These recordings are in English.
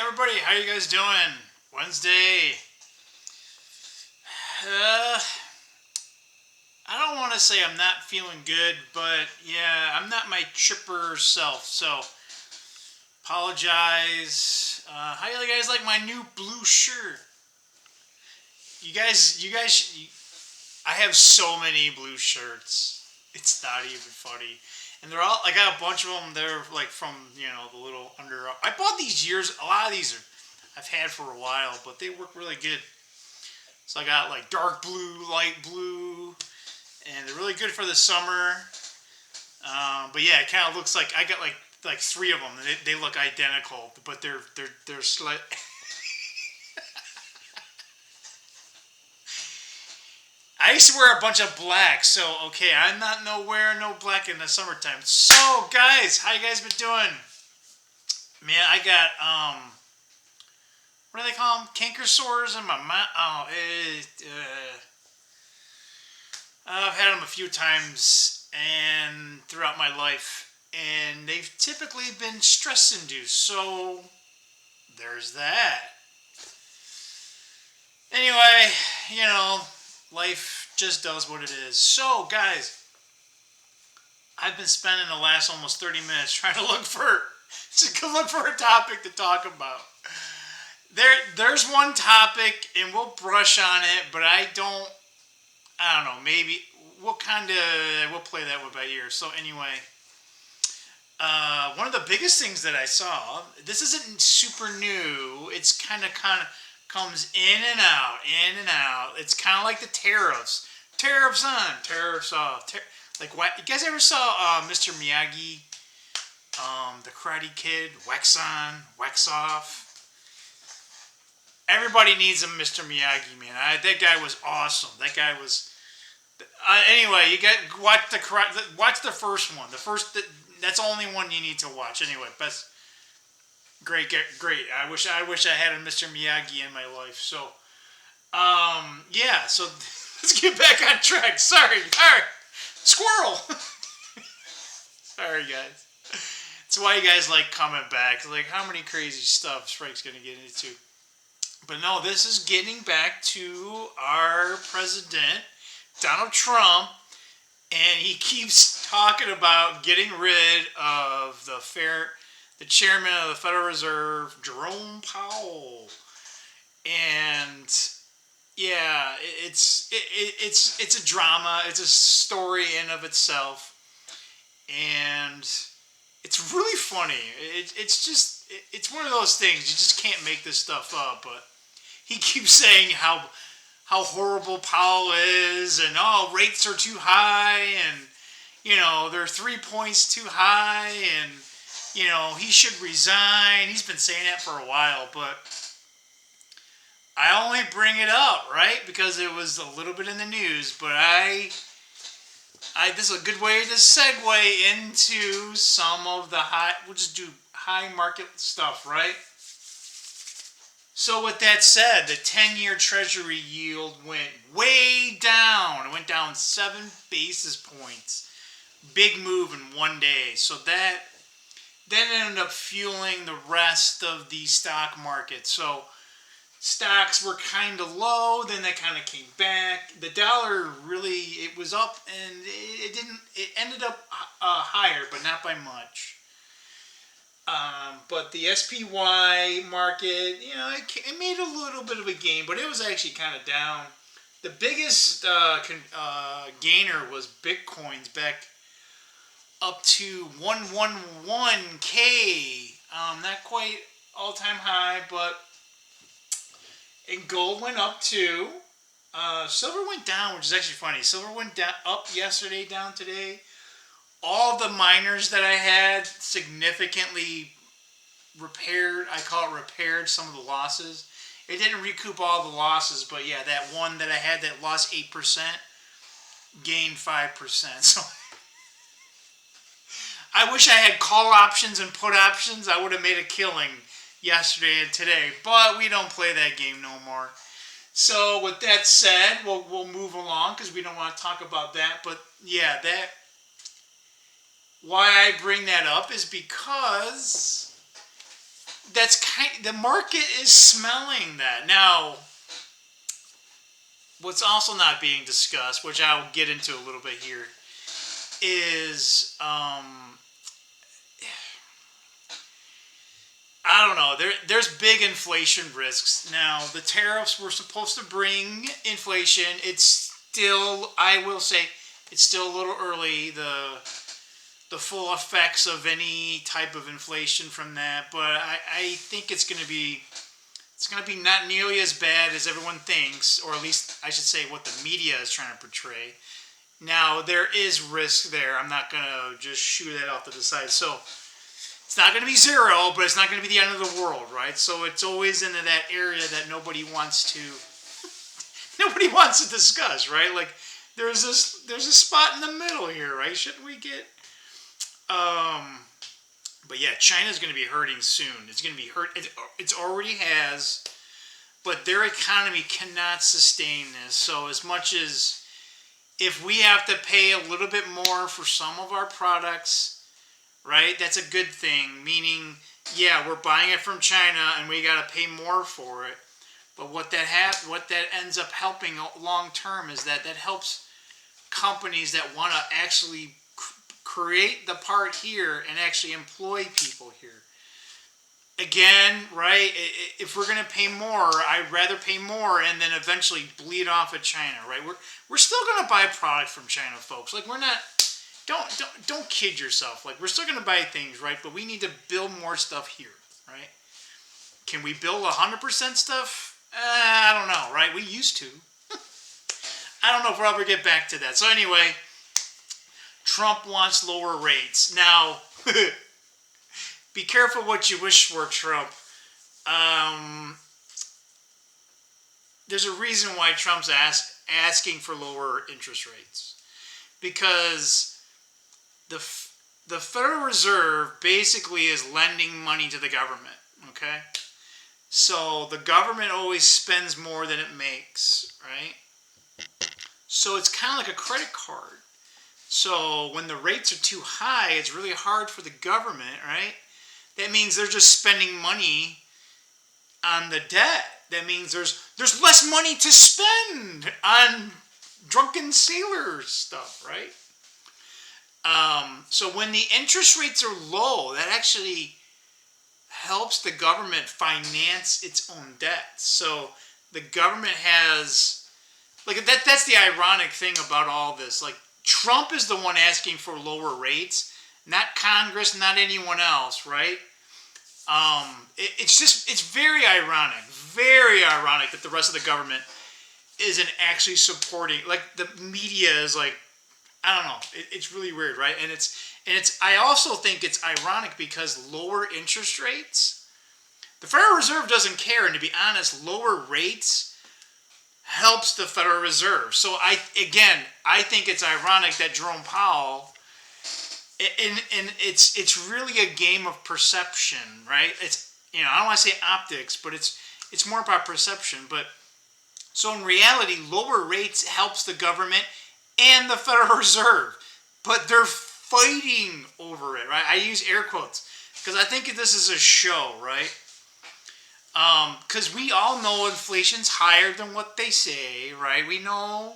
everybody, how you guys doing? Wednesday. Uh, I don't want to say I'm not feeling good, but yeah, I'm not my chipper self, so apologize. How you guys like my new blue shirt? I have so many blue shirts. It's not even funny. And they're all, I got a bunch of them. They're like from, the little Under. I bought these a lot of these I've had for a while, but they work really good. So I got like dark blue, light blue, and they're really good for the summer. But yeah, it kind of looks like I got like three of them. They look identical, but they're slight. I used to wear a bunch of black, so okay, I'm not wearing no black in the summertime. So guys, how you guys been doing? Man, I got what do they call them? Canker sores in my mouth. I've had them a few times and throughout my life, and they've typically been stress induced. So there's that. Anyway, life just does what it is. So guys, I've been spending the last almost 30 minutes trying to look for a topic to talk about. There's one topic, and we'll brush on it, but I don't know, maybe we'll play that by ear. So anyway, one of the biggest things that I saw, this isn't super new, it's kind of comes in and out. It's kind of like the tariffs. Tariffs on, tariffs off. Like, what? You guys ever saw Mr. Miyagi, the Karate Kid, wax on, wax off? Everybody needs a Mr. Miyagi, man. That guy was awesome. That guy was. Anyway, watch the first one. That's the only one you need to watch. Anyway, best. Great. I wish I had a Mr. Miyagi in my life. So, yeah. So let's get back on track. Sorry. All right. Squirrel. Sorry, guys. That's why you guys like coming back. Like, how many crazy stuff Sprake's gonna get into? But no, this is getting back to our president, Donald Trump, and he keeps talking about getting rid of the chairman of the Federal Reserve, Jerome Powell. And yeah, it's a drama. It's a story in of itself, and it's really funny. It's one of those things you just can't make this stuff up. But he keeps saying how horrible Powell is, and rates are too high, and they're 3 points too high, and he should resign. He's been saying that for a while, but I only bring it up, right, because it was a little bit in the news. But this is a good way to segue into some of the we'll just do high market stuff, right? So with that said, the 10-year Treasury yield went way down. It went down 7 basis points. Big move in one day. So that then ended up fueling the rest of the stock market. So stocks were kind of low, then they kind of came back. The dollar it was up, and it ended up higher, but not by much. But the SPY market, it made a little bit of a gain, but it was actually kind of down. The biggest gainer was Bitcoin's back up to 111K. Not quite all-time high, but and gold went up too. Silver went down, which is actually funny. Silver went up yesterday, down today. All the miners that I had significantly repaired some of the losses. It didn't recoup all the losses, but yeah, that one that I had that lost 8% gained 5%. So I wish I had call options and put options. I would have made a killing yesterday and today, but we don't play that game no more. So with that said, we'll move along because we don't want to talk about that. But yeah, why I bring that up is because the market is smelling that. Now, what's also not being discussed, which I'll get into a little bit here, is I don't know. There's big inflation risks. Now, the tariffs were supposed to bring inflation. It's still, I will say, it's still a little early. The full effects of any type of inflation from that, but I think it's going to be not nearly as bad as everyone thinks, or at least I should say what the media is trying to portray. Now, there is risk there. I'm not going to just shoot that off to the side. So it's not going to be zero, but it's not going to be the end of the world, right? So it's always into that area that nobody wants to discuss, right? Like there's a spot in the middle here, right? Shouldn't we get but yeah, China's going to be hurting soon. It's going to be hurt. It already has, but their economy cannot sustain this. So as much as if we have to pay a little bit more for some of our products, right? That's a good thing. Meaning, yeah, we're buying it from China and we got to pay more for it. But what that ends up helping long term is that helps companies that want to actually create the part here and actually employ people here. Again, right? If we're going to pay more, I'd rather pay more and then eventually bleed off of China, right? We're still going to buy product from China, folks. Like we're not. Don't kid yourself. Like we're still going to buy things, right? But we need to build more stuff here, right? Can we build 100% stuff? I don't know, right? We used to. I don't know if we'll ever get back to that. So anyway, Trump wants lower rates. Now, be careful what you wish for, Trump. There's a reason why Trump's asking for lower interest rates. Because the Federal Reserve basically is lending money to the government, okay? So the government always spends more than it makes, right? So it's kind of like a credit card. So when the rates are too high, it's really hard for the government, right? That means they're just spending money on the debt. That means there's less money to spend on drunken sailor stuff, right? So when the interest rates are low, that actually helps the government finance its own debt. So the government has, like that's the ironic thing about all this. Like Trump is the one asking for lower rates, not Congress, not anyone else, right? It's very ironic that the rest of the government isn't actually supporting. Like the media is like, I don't know. It's really weird, right? And it's. I also think it's ironic because lower interest rates, the Federal Reserve doesn't care, and to be honest, lower rates helps the Federal Reserve. So I think it's ironic that Jerome Powell, and it's really a game of perception, right? It's I don't want to say optics, but it's more about perception. But so in reality, lower rates helps the government and the Federal Reserve, but they're fighting over it, right? I use air quotes because I think this is a show, right? Because we all know inflation's higher than what they say, right? We know,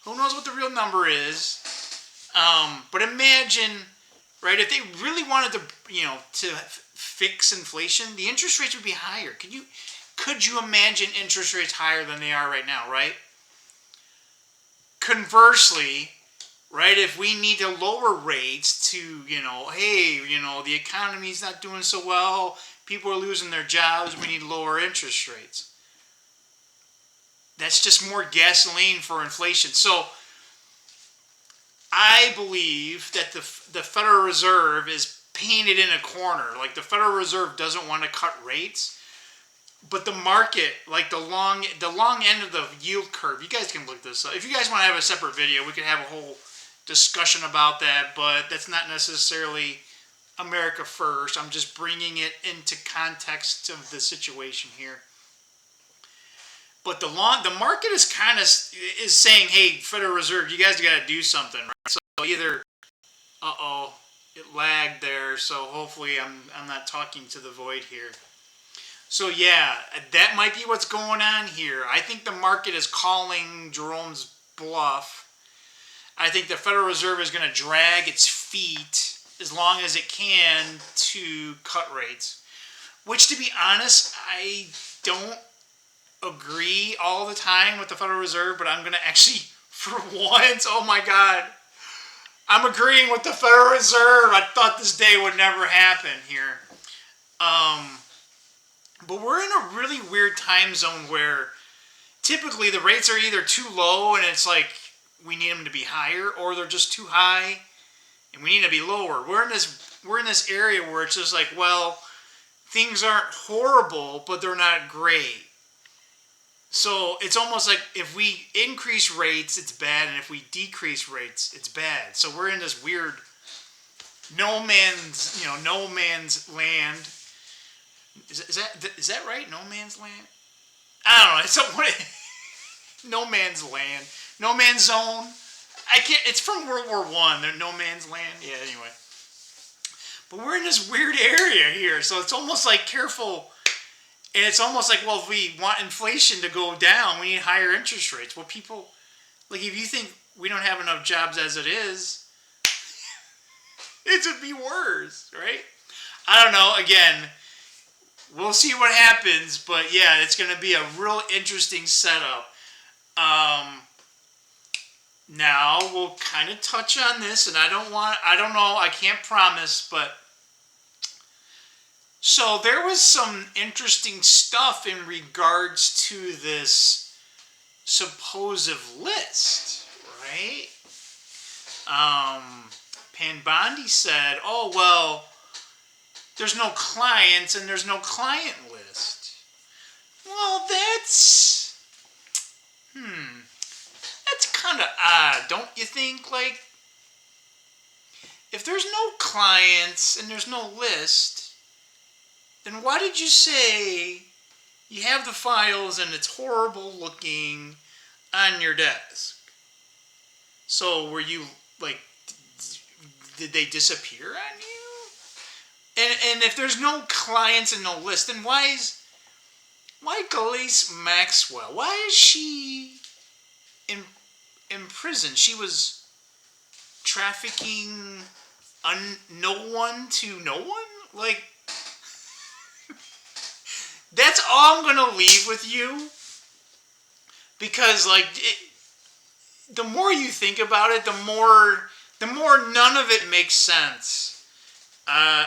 who knows what the real number is. But imagine, right, if they really wanted to fix inflation, the interest rates would be higher. Could you imagine interest rates higher than they are right now, right? Conversely, right, if we need to lower rates to, hey, the economy's not doing so well, people are losing their jobs, we need lower interest rates. That's just more gasoline for inflation. So I believe that the Federal Reserve is painted in a corner. Like the Federal Reserve doesn't want to cut rates. But the market, like the long end of the yield curve, you guys can look this up. If you guys want to have a separate video, we could have a whole discussion about that, but that's not necessarily America First. I'm just bringing it into context of the situation here. But the market is is saying, hey, Federal Reserve, you guys got to do something, right? So either, it lagged there, so hopefully I'm not talking to the void here. So yeah, that might be what's going on here. I think the market is calling Jerome's bluff. I think the Federal Reserve is going to drag its feet as long as it can to cut rates. Which, to be honest, I don't agree all the time with the Federal Reserve, but I'm going to actually, for once, oh my God, I'm agreeing with the Federal Reserve. I thought this day would never happen here. But we're in a really weird time zone where typically the rates are either too low and it's like we need them to be higher, or they're just too high and we need to be lower. We're in this area where it's just like, well, things aren't horrible, but they're not great. So it's almost like if we increase rates, it's bad, and if we decrease rates, it's bad. So we're in this weird no man's land. Is that right? No man's land? I don't know. It's what? No man's land. No man's zone. I can't. It's from World War I. There's no man's land. Yeah. Anyway, but we're in this weird area here, so it's almost like careful. And it's almost like, well, if we want inflation to go down, we need higher interest rates. Well, people, like, if you think we don't have enough jobs as it is, it would be worse, right? I don't know. Again, we'll see what happens, but yeah, it's going to be a real interesting setup. Now we'll kind of touch on this, and I don't know, I can't promise, but so there was some interesting stuff in regards to this supposed list, right? Panbondi said, oh, well, there's no clients and there's no client list. Well, that's kind of odd, don't you think? Like, if there's no clients and there's no list, then why did you say you have the files and it's horrible looking on your desk? So were you, like, did they disappear on you? And if there's no clients and no list, then why Ghislaine Maxwell? Why is she in prison? She was trafficking no one to no one? Like, that's all I'm going to leave with you. Because, like, the more you think about it, the more none of it makes sense.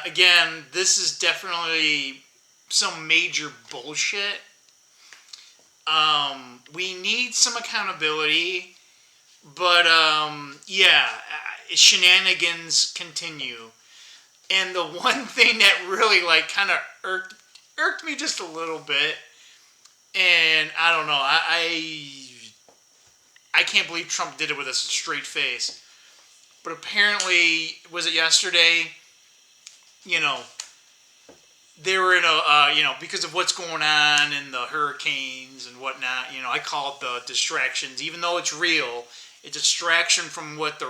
Again, this is definitely some major bullshit. We need some accountability. But, yeah, shenanigans continue. And the one thing that really, like, kind of irked me just a little bit, and I don't know, I can't believe Trump did it with a straight face. But apparently, was it yesterday? You know, they were in a, because of what's going on in the hurricanes and whatnot, I call it the distractions, even though it's real. A distraction from what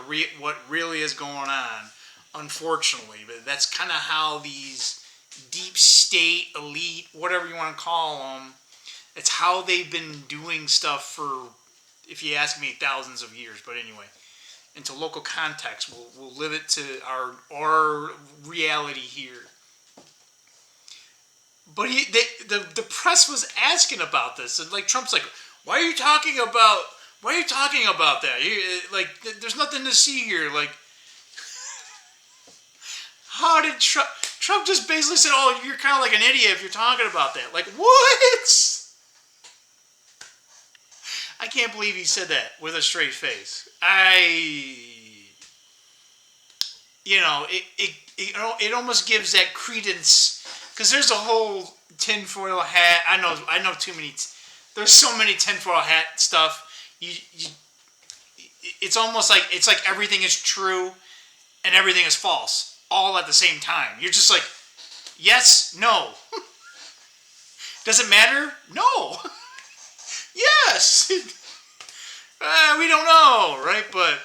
really is going on, unfortunately. But that's kind of how these deep state, elite, whatever you want to call them, it's how they've been doing stuff for, if you ask me, thousands of years. But anyway, into local context, we'll live it to our reality here. But the press was asking about this, and like Trump's like, why are you talking about that? Like, there's nothing to see here. Like, how did Trump just basically said, oh, you're kind of like an idiot if you're talking about that. Like, what? I can't believe he said that with a straight face. It almost gives that credence, because there's a whole tinfoil hat. I know too many. There's so many tinfoil hat stuff. It's almost like everything is true and everything is false all at the same time. You're just like, yes, no. Does it matter? No. Yes. We don't know, right? But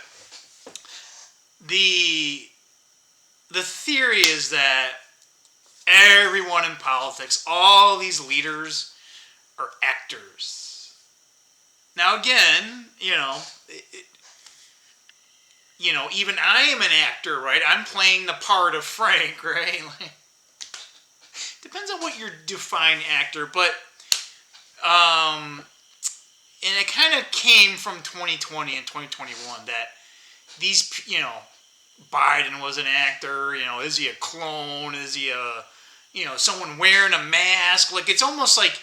the theory is that everyone in politics, all these leaders are actors. Now again, even I am an actor, right? I'm playing the part of Frank, right? Like, depends on what you define actor, but and it kind of came from 2020 and 2021 that these, Biden was an actor. Is he a clone? Is he someone wearing a mask? Like, it's almost like,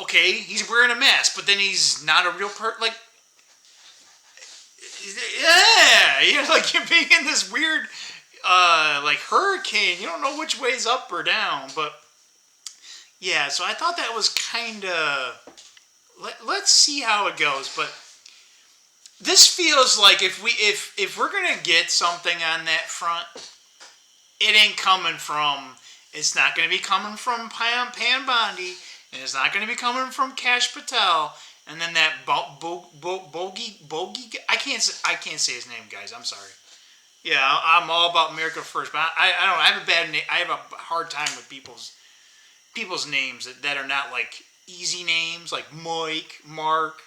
okay, he's wearing a mask, but then he's not a real person. Like, yeah, like you're being in this weird, like hurricane. You don't know which way's up or down, but yeah. So I thought that was kind of. Let's see how it goes, but this feels like if we're gonna get something on that front, it ain't coming from. It's not gonna be coming from Pam Bondi, and it's not gonna be coming from Kash Patel, and then that bogey. I can't say his name, guys. I'm sorry. Yeah, I'm all about America first, but I don't know. I have a bad name. I have a hard time with people's names that are not like easy names, like Mike, Mark,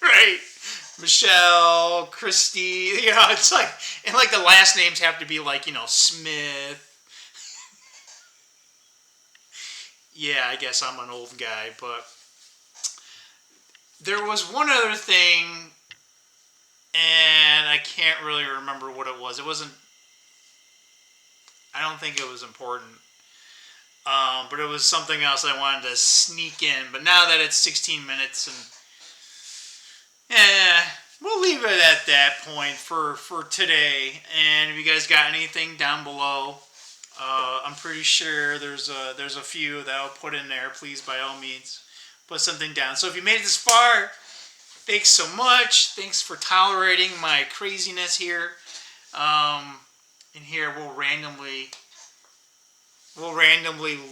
right? Michelle, Christy. It's like, and like the last names have to be like, Smith. Yeah, I guess I'm an old guy, but there was one other thing, and I can't really remember what it was. I don't think it was important. But it was something else I wanted to sneak in. But now that it's 16 minutes, and we'll leave it at that point for today. And if you guys got anything down below, I'm pretty sure there's a few that I'll put in there. Please, by all means, put something down. So if you made it this far, thanks so much. Thanks for tolerating my craziness here. And here we'll randomly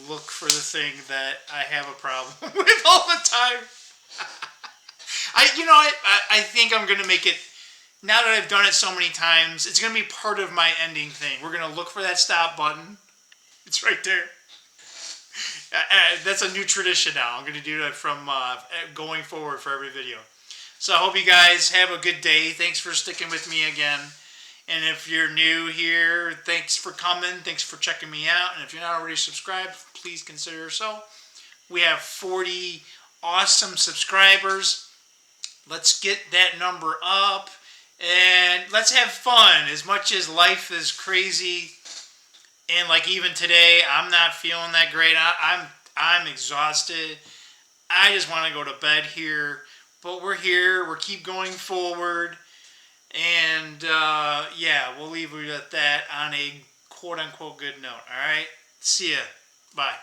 look for the thing that I have a problem with all the time. I think I'm going to make it, now that I've done it so many times, it's going to be part of my ending thing. We're going to look for that stop button. It's right there. That's a new tradition now. I'm going to do that from going forward for every video. So I hope you guys have a good day. Thanks for sticking with me again. And if you're new here, thanks for coming. Thanks for checking me out. And if you're not already subscribed, please consider so. We have 40 awesome subscribers. Let's get that number up. And let's have fun. As much as life is crazy, and like even today, I'm not feeling that great. I'm exhausted. I just want to go to bed here. But we're here. We'll keep going forward. And, yeah, we'll leave it at that on a quote-unquote good note. All right? See ya. Bye.